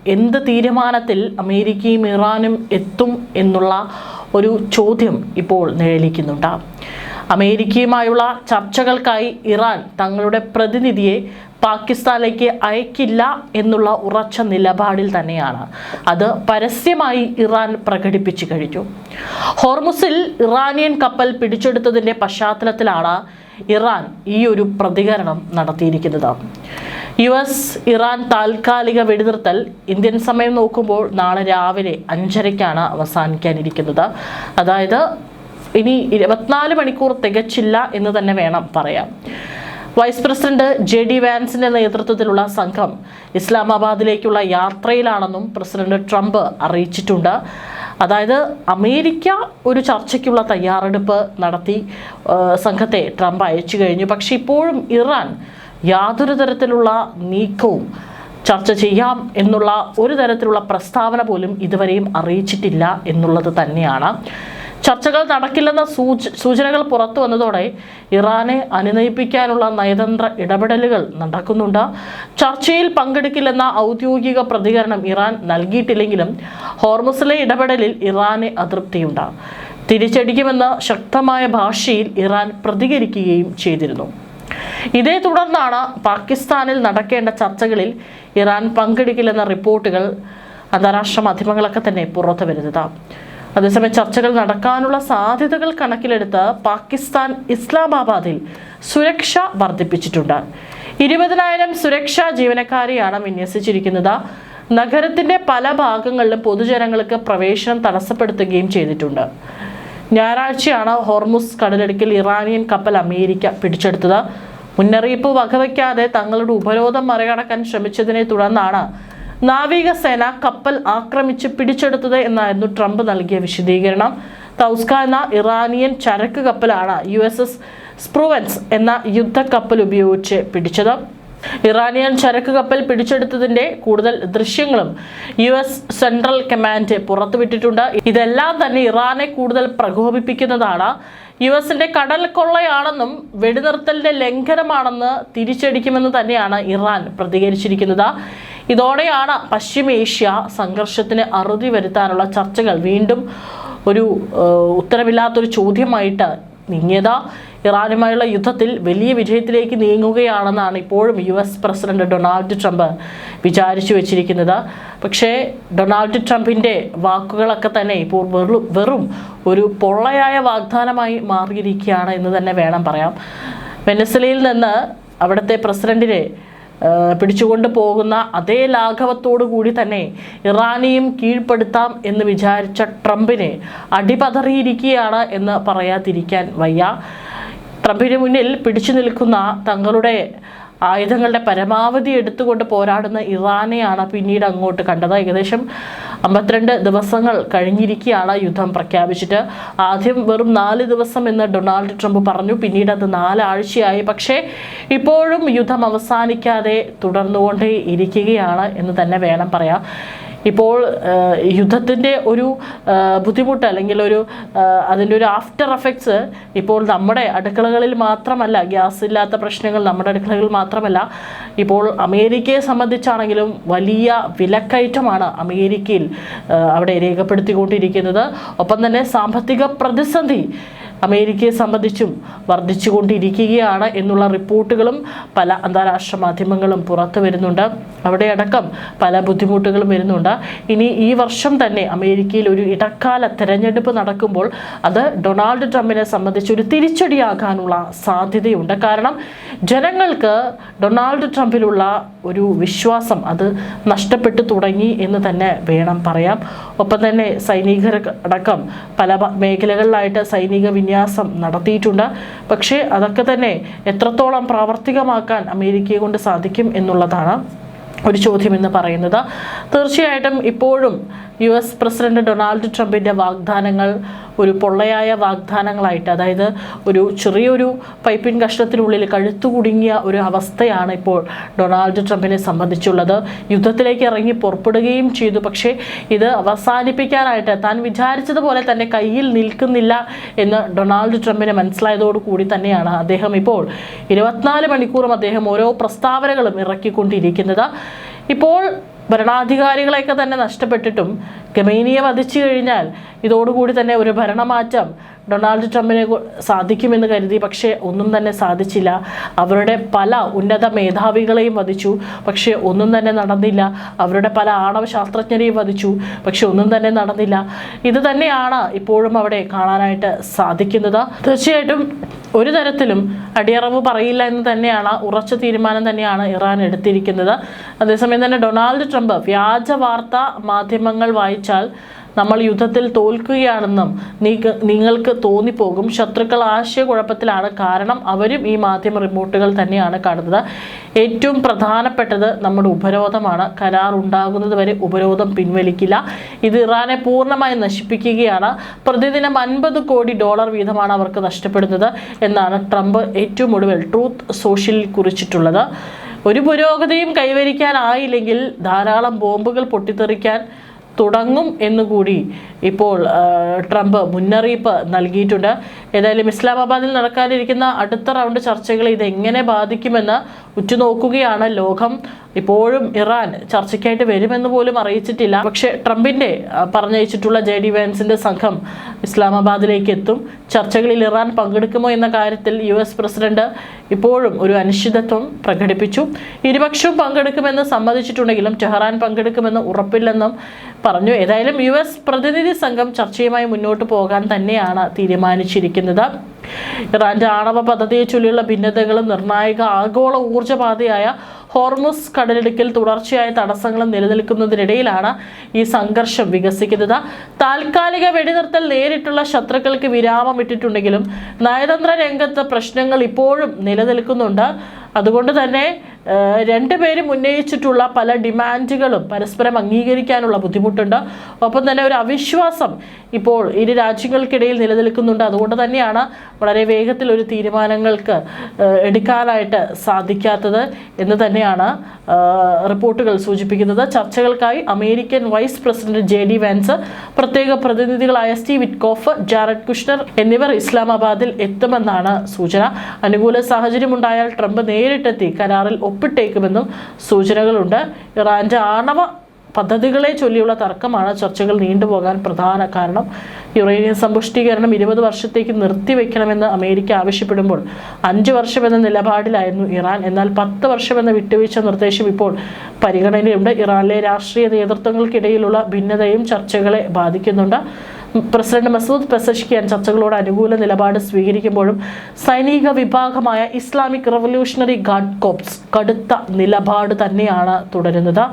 എന്ത് തീരുമാനത്തിൽ അമേരിക്കയും ഇറാനും എത്തും എന്നുള്ള ഒരു ചോദ്യം ഇപ്പോൾ നിഴലിക്കുന്നുണ്ട്. അമേരിക്കയുമായുള്ള ചർച്ചകൾക്കായി ഇറാൻ തങ്ങളുടെ പ്രതിനിധിയെ പാകിസ്ഥാനിലേക്ക് അയക്കില്ല എന്നുള്ള ഉറച്ച നിലപാടിൽ തന്നെയാണ്. അത് പരസ്യമായി ഇറാൻ പ്രകടിപ്പിച്ചു കഴിഞ്ഞു. ഹോർമുസിൽ ഇറാനിയൻ കപ്പൽ പിടിച്ചെടുത്തതിൻ്റെ പശ്ചാത്തലത്തിലാണ് ഇറാൻ ഈ ഒരു പ്രതികരണം നടത്തിയിരിക്കുന്നത്. US ഇറാൻ താൽക്കാലിക വെടിനിർത്തൽ ഇന്ത്യൻ സമയം നോക്കുമ്പോൾ നാളെ രാവിലെ 5:30 അവസാനിക്കാനിരിക്കുന്നത്. അതായത് ഇനി 24 മണിക്കൂർ തികച്ചില്ല എന്ന് തന്നെ വേണം പറയാം. വൈസ് പ്രസിഡന്റ് JD വാൻസിന്റെ നേതൃത്വത്തിലുള്ള സംഘം ഇസ്ലാമാബാദിലേക്കുള്ള യാത്രയിലാണെന്നും പ്രസിഡന്റ് ട്രംപ് അറിയിച്ചിട്ടുണ്ട്. അതായത് അമേരിക്ക ഒരു ചർച്ചയ്ക്കുള്ള തയ്യാറെടുപ്പ് നടത്തി സംഘത്തെ ട്രംപ് അയച്ചു കഴിഞ്ഞു. പക്ഷെ ഇപ്പോഴും ഇറാൻ യാതൊരു തരത്തിലുള്ള നീക്കവും ചർച്ച ചെയ്യാം എന്നുള്ള ഒരു തരത്തിലുള്ള പ്രസ്താവന പോലും ഇതുവരെയും അറിയിച്ചിട്ടില്ല എന്നുള്ളത് തന്നെയാണ്. ചർച്ചകൾ നടക്കില്ലെന്ന സൂചനകൾ പുറത്തു വന്നതോടെ ഇറാനെ അനുനയിപ്പിക്കാനുള്ള നയതന്ത്ര ഇടപെടലുകൾ നടക്കുന്നുണ്ട്. ചർച്ചയിൽ പങ്കെടുക്കില്ലെന്ന ഔദ്യോഗിക പ്രതികരണം ഇറാൻ നൽകിയിട്ടില്ലെങ്കിലും ഹോർമുസിലെ ഇടപെടലിൽ ഇറാന് അതൃപ്തിയുണ്ട്. തിരിച്ചടിക്കുമെന്ന ശക്തമായ ഭാഷയിൽ ഇറാൻ പ്രതികരിക്കുകയും ചെയ്തിരുന്നു. ഇതേ തുടർന്നാണ് പാകിസ്ഥാനിൽ നടക്കേണ്ട ചർച്ചകളിൽ ഇറാൻ പങ്കെടുക്കില്ലെന്ന റിപ്പോർട്ടുകൾ അന്താരാഷ്ട്ര മാധ്യമങ്ങളൊക്കെ തന്നെ പുറത്തു വരുന്നത്. അതേസമയം ചർച്ചകൾ നടക്കാനുള്ള സാധ്യതകൾ കണക്കിലെടുത്ത് പാകിസ്ഥാൻ ഇസ്ലാമാബാദിൽ സുരക്ഷ വർദ്ധിപ്പിച്ചിട്ടുണ്ട്. 20,000 സുരക്ഷാ ജീവനക്കാരെയാണ് വിന്യസിച്ചിരിക്കുന്നത്. നഗരത്തിന്റെ പല ഭാഗങ്ങളിലും പൊതുജനങ്ങൾക്ക് പ്രവേശനം തടസ്സപ്പെടുത്തുകയും ചെയ്തിട്ടുണ്ട്. ഞായറാഴ്ചയാണ് ഹോർമുസ് കടലിടുക്കിൽ ഇറാനിയൻ കപ്പൽ അമേരിക്ക പിടിച്ചെടുത്തത്. മുന്നറിയിപ്പ് വകവയ്ക്കാതെ തങ്ങളുടെ ഉപരോധം മറികടക്കാൻ ശ്രമിച്ചതിനെ തുടർന്നാണ് നാവികസേന കപ്പൽ ആക്രമിച്ച് പിടിച്ചെടുത്തത് എന്നായിരുന്നു ട്രംപ് നൽകിയ വിശദീകരണം. തൗസ്ക എന്ന ഇറാനിയൻ ചരക്ക് കപ്പലാണ് USS സ്പ്രൂവൻസ് എന്ന യുദ്ധക്കപ്പൽ ഉപയോഗിച്ച് പിടിച്ചത്. ഇറാനിയൻ ചരക്ക് കപ്പൽ പിടിച്ചെടുത്തതിന്റെ കൂടുതൽ ദൃശ്യങ്ങളും US സെൻട്രൽ കമാൻഡ് പുറത്തുവിട്ടിട്ടുണ്ട്. ഇതെല്ലാം തന്നെ ഇറാനെ കൂടുതൽ പ്രകോപിപ്പിക്കുന്നതാണ്. USന്റെ കടൽ കൊള്ളയാണെന്നും വെടിനിർത്തലിന്റെ ലംഘനമാണെന്ന് തിരിച്ചടിക്കുമെന്ന് തന്നെയാണ് ഇറാൻ പ്രതികരിച്ചിരിക്കുന്നത്. ഇതോടെയാണ് പശ്ചിമേഷ്യ സംഘർഷത്തിന് അറുതി വരുത്താനുള്ള ചർച്ചകൾ വീണ്ടും ഒരു ഉത്തരവില്ലാത്തൊരു ചോദ്യമായിട്ട് നീങ്ങിയത്. ഇറാനുമായുള്ള യുദ്ധത്തിൽ വലിയ വിജയത്തിലേക്ക് നീങ്ങുകയാണെന്നാണ് ഇപ്പോഴും US പ്രസിഡന്റ് ഡൊണാൾഡ് ട്രംപ് വിചാരിച്ചു വെച്ചിരിക്കുന്നത്. പക്ഷേ ഡൊണാൾഡ് ട്രംപിൻ്റെ വാക്കുകളൊക്കെ തന്നെ ഇപ്പോൾ വെറും ഒരു പൊള്ളയായ വാഗ്ദാനമായി മാറിയിരിക്കുകയാണ് എന്ന് തന്നെ വേണം പറയാം. വെനസ്വലയിൽ നിന്ന് അവിടുത്തെ പ്രസിഡന്റിനെ പിടിച്ചുകൊണ്ട് പോകുന്ന അതേ ലാഘവത്തോടു കൂടി തന്നെ ഇറാനെയും കീഴ്പ്പെടുത്താം എന്ന് വിചാരിച്ച ട്രംപിനെ അടിപതറിയിരിക്കുകയാണ് എന്ന് പറയാതിരിക്കാൻ വയ്യ. ട്രംപിന് മുന്നിൽ പിടിച്ചു നിൽക്കുന്ന തങ്ങളുടെ ആയുധങ്ങളുടെ പരമാവധി എടുത്തുകൊണ്ട് പോരാടുന്ന ഇറാനെയാണ് പിന്നീട് അങ്ങോട്ട് കണ്ടത്. ഏകദേശം 52 ദിവസങ്ങൾ കഴിഞ്ഞിരിക്കുകയാണ് യുദ്ധം പ്രഖ്യാപിച്ചിട്ട്. ആദ്യം വെറും 4 ദിവസം എന്ന് ഡൊണാൾഡ് ട്രംപ് പറഞ്ഞു, പിന്നീട് അത് 4 ആഴ്ചയായി. പക്ഷേ ഇപ്പോഴും യുദ്ധം അവസാനിക്കാതെ തുടർന്നുകൊണ്ടേ ഇരിക്കുകയാണ് എന്ന് തന്നെ വേണം പറയാം. ഇപ്പോൾ യുദ്ധത്തിൻ്റെ ഒരു ബുദ്ധിമുട്ട് അല്ലെങ്കിൽ അതിൻ്റെ ഒരു ആഫ്റ്റർ എഫക്ട്സ് ഇപ്പോൾ നമ്മുടെ അടുക്കളകളിൽ മാത്രമല്ല, ഗ്യാസ് ഇല്ലാത്ത പ്രശ്നങ്ങൾ നമ്മുടെ അടുക്കളകളിൽ മാത്രമല്ല, ഇപ്പോൾ അമേരിക്കയെ സംബന്ധിച്ചാണെങ്കിലും വലിയ വിലക്കയറ്റമാണ് അമേരിക്കയിൽ അവിടെ രേഖപ്പെടുത്തിക്കൊണ്ടിരിക്കുന്നത്. ഒപ്പം തന്നെ സാമ്പത്തിക പ്രതിസന്ധി അമേരിക്കയെ സംബന്ധിച്ചും വർദ്ധിച്ചുകൊണ്ടിരിക്കുകയാണ് എന്നുള്ള റിപ്പോർട്ടുകളും പല അന്താരാഷ്ട്ര മാധ്യമങ്ങളും പുറത്തു വരുന്നുണ്ട്. അവിടെ അടക്കം പല ബുദ്ധിമുട്ടുകളും വരുന്നുണ്ട്. ഇനി ഈ വർഷം തന്നെ അമേരിക്കയിൽ ഒരു ഇടക്കാല തെരഞ്ഞെടുപ്പ് നടക്കുമ്പോൾ അത് ഡൊണാൾഡ് ട്രംപിനെ സംബന്ധിച്ച് ഒരു തിരിച്ചടിയാകാനുള്ള സാധ്യതയുണ്ട്. കാരണം ജനങ്ങൾക്ക് ഡൊണാൾഡ് ട്രംപിലുള്ള ഒരു വിശ്വാസം അത് നഷ്ടപ്പെട്ടു തുടങ്ങി എന്ന് തന്നെ വേണം പറയാം. ഒപ്പം തന്നെ സൈനികരടക്കം പല മേഖലകളിലായിട്ട് സൈനിക വിന്യാസം നടത്തിയിട്ടുണ്ട്. പക്ഷേ അതൊക്കെ തന്നെ എത്രത്തോളം പ്രാവർത്തികമാക്കാൻ അമേരിക്കയെ കൊണ്ട് സാധിക്കും എന്നുള്ളതാണ് ഒരു ചോദ്യം എന്ന് പറയുന്നത്. തീർച്ചയായിട്ടും ഇപ്പോഴും US പ്രസിഡന്റ് ഡൊണാൾഡ് ട്രംപിൻ്റെ വാഗ്ദാനങ്ങൾ ഒരു പൊള്ളയായ വാഗ്ദാനങ്ങളായിട്ട്, അതായത് ഒരു ചെറിയൊരു പൈപ്പിൻ കഷ്ണത്തിനുള്ളിൽ കഴുത്തു കുടുങ്ങിയ ഒരു അവസ്ഥയാണ് ഇപ്പോൾ ഡൊണാൾഡ് ട്രംപിനെ സംബന്ധിച്ചുള്ളത്. യുദ്ധത്തിലേക്ക് ഇറങ്ങി പുറപ്പെടുകയും ചെയ്തു. പക്ഷേ ഇത് അവസാനിപ്പിക്കാനായിട്ട് താൻ വിചാരിച്ചതുപോലെ തന്നെ കയ്യിൽ നിൽക്കുന്നില്ല എന്ന് ഡൊണാൾഡ് ട്രംപിന് മനസ്സിലായതോടുകൂടി തന്നെയാണ് അദ്ദേഹം ഇപ്പോൾ 24 മണിക്കൂറും അദ്ദേഹം ഓരോ പ്രസ്താവനകളും ഇറക്കിക്കൊണ്ടിരിക്കുന്നത്. ഇപ്പോൾ ഭരണാധികാരികളെയൊക്കെ തന്നെ നഷ്ടപ്പെട്ടിട്ടും ഖമേനിയെ വധിച്ചു കഴിഞ്ഞാൽ ഇതോടുകൂടി തന്നെ ഒരു ഭരണമാറ്റം ഡൊണാൾഡ് ട്രംപിനെ സാധിക്കുമെന്ന് കരുതി. പക്ഷേ ഒന്നും തന്നെ സാധിച്ചില്ല. അവരുടെ പല ഉന്നത മേധാവികളെയും വധിച്ചു, പക്ഷേ ഒന്നും തന്നെ നടന്നില്ല. അവരുടെ പല ആണവ ശാസ്ത്രജ്ഞരെയും വധിച്ചു, പക്ഷെ ഒന്നും തന്നെ നടന്നില്ല. ഇത് തന്നെയാണ് ഇപ്പോഴും അവിടെ കാണാനായിട്ട് സാധിക്കുന്നത്. തീർച്ചയായിട്ടും ഒരു തരത്തിലും അടിയറവ് പറയില്ല എന്ന് തന്നെയാണ്, ഉറച്ച തീരുമാനം തന്നെയാണ് ഇറാൻ എടുത്തിരിക്കുന്നത്. അതേസമയം തന്നെ ഡൊണാൾഡ് ട്രംപ് വ്യാജ വാർത്താ മാധ്യമങ്ങൾ വായിച്ചാൽ നമ്മൾ യുദ്ധത്തിൽ തോൽക്കുകയാണെന്നും നിങ്ങൾക്ക് തോന്നിപ്പോകും. ശത്രുക്കൾ ആശയക്കുഴപ്പത്തിലാണ്, കാരണം അവരും ഈ മാധ്യമ റിപ്പോർട്ടുകൾ തന്നെയാണ് കാണുന്നത്. ഏറ്റവും പ്രധാനപ്പെട്ടത് നമ്മുടെ ഉപരോധമാണ്. കരാർ ഉണ്ടാകുന്നത് വരെ ഉപരോധം പിൻവലിക്കില്ല. ഇത് ഇറാനെ പൂർണ്ണമായി നശിപ്പിക്കുകയാണ്. പ്രതിദിനം $50 കോടി വീതമാണ് അവർക്ക് നഷ്ടപ്പെടുന്നത് എന്നാണ് ട്രംപ് ഏറ്റവും ഒടുവിൽ ട്രൂത്ത് സോഷ്യലിൽ കുറിച്ചിട്ടുള്ളത്. ഒരു പുരോഗതിയും കൈവരിക്കാനായില്ലെങ്കിൽ ധാരാളം ബോംബുകൾ പൊട്ടിത്തെറിക്കാൻ തുടങ്ങും എന്നുകൂടി ഇപ്പോൾ ട്രംപ് മുന്നറിയിപ്പ് നൽകിയിട്ടുണ്ട്. ഏതായാലും ഇസ്ലാമാബാദിൽ നടക്കാനിരിക്കുന്ന അടുത്ത റൗണ്ട് ചർച്ചകളെ ഇതെങ്ങനെ ബാധിക്കുമെന്ന് ഉറ്റുനോക്കുകയാണ് ലോകം. ഇപ്പോഴും ഇറാൻ ചർച്ചയ്ക്കായിട്ട് വരുമെന്ന് പോലും അറിയിച്ചിട്ടില്ല. പക്ഷേ ട്രംപിൻ്റെ പറഞ്ഞയച്ചിട്ടുള്ള JD വാൻസിൻ്റെ സംഘം ഇസ്ലാമാബാദിലേക്ക് എത്തും. ചർച്ചകളിൽ ഇറാൻ പങ്കെടുക്കുമോ എന്ന കാര്യത്തിൽ US പ്രസിഡന്റ് ഇപ്പോഴും ഒരു അനിശ്ചിതത്വം പ്രകടിപ്പിച്ചു. ഇരുപക്ഷവും പങ്കെടുക്കുമെന്ന് സമ്മതിച്ചിട്ടുണ്ടെങ്കിലും ടെഹ്റാൻ പങ്കെടുക്കുമെന്ന് ഉറപ്പില്ലെന്നും പറഞ്ഞു. ഏതായാലും US പ്രതിനിധി സംഘം ചർച്ചയുമായി മുന്നോട്ട് പോകാൻ തന്നെയാണ് തീരുമാനിച്ചിരിക്കുന്നത്. ഇറാന്റെ ആണവ പദ്ധതിയെ ചൊല്ലിയുള്ള ഭിന്നതകളും നിർണായക ആഗോള ഊർജ്ജപാതയായ ഹോർമുസ് കടലിടുക്കിൽ തുടർച്ചയായ തടസ്സങ്ങളും നിലനിൽക്കുന്നതിനിടയിലാണ് ഈ സംഘർഷം വികസിക്കുന്നത്. താൽക്കാലിക വെടിനിർത്തൽ നേരിട്ടുള്ള ശത്രുക്കൾക്ക് വിരാമം ഇട്ടിട്ടുണ്ടെങ്കിലും നയതന്ത്ര രംഗത്ത് പ്രശ്നങ്ങൾ ഇപ്പോഴും നിലനിൽക്കുന്നുണ്ട്. അതുകൊണ്ട് തന്നെ രണ്ടുപേരും ഉന്നയിച്ചിട്ടുള്ള പല ഡിമാൻഡുകളും പരസ്പരം അംഗീകരിക്കാനുള്ള ബുദ്ധിമുട്ടുണ്ട്. ഒപ്പം തന്നെ ഒരു അവിശ്വാസം ഇപ്പോൾ ഇരു രാജ്യങ്ങൾക്കിടയിൽ നിലനിൽക്കുന്നുണ്ട്. അതുകൊണ്ട് തന്നെയാണ് വളരെ വേഗത്തിൽ ഒരു തീരുമാനങ്ങൾക്ക് എടുക്കാനായിട്ട് സാധിക്കാത്തത് എന്ന് തന്നെയാണ് റിപ്പോർട്ടുകൾ സൂചിപ്പിക്കുന്നത്. ചർച്ചകൾക്കായി American vice president JD Vance, പ്രത്യേക പ്രതിനിധികളായ സ്റ്റീവ് വിറ്റ്കോഫ്, ജാരഡ് കുഷ്നർ എന്നിവർ ഇസ്ലാമാബാദിൽ എത്തുമെന്നാണ് സൂചന. അനുകൂല സാഹചര്യമുണ്ടായാൽ ട്രംപ് നേരിട്ടെത്തി കരാറിൽ ഒപ്പിട്ടേക്കുമെന്നും സൂചനകളുണ്ട്. ഇറാന്റെ ആണവ പദ്ധതികളെ ചൊല്ലിയുള്ള തർക്കമാണ് ചർച്ചകൾ നീണ്ടുപോകാൻ പ്രധാന കാരണം. യുറേനിയം സമ്പുഷ്ടീകരണം 20 വർഷത്തേക്ക് നിർത്തിവെക്കണമെന്ന് അമേരിക്ക ആവശ്യപ്പെടുമ്പോൾ 5 വർഷം എന്ന നിലപാടിലായിരുന്നു ഇറാൻ. എന്നാൽ 10 വർഷം എന്ന വിട്ടുവീഴ്ച നിർദ്ദേശം ഇപ്പോൾ പരിഗണനയുണ്ട്. ഇറാനിലെ രാഷ്ട്രീയ നേതൃത്വങ്ങൾക്കിടയിലുള്ള ഭിന്നതയും ചർച്ചകളെ ബാധിക്കുന്നുണ്ട്. പ്രസിഡന്റ് മസൂദ് പെസഷ്കിയാൻ ചർച്ചകളോട് അനുകൂല നിലപാട് സ്വീകരിക്കുമ്പോഴും സൈനിക വിഭാഗമായ ഇസ്ലാമിക് റവല്യൂഷണറി ഗാർഡ് കോർപ്സ് കടുത്ത നിലപാട് തന്നെയാണ് തുടരുന്നത്.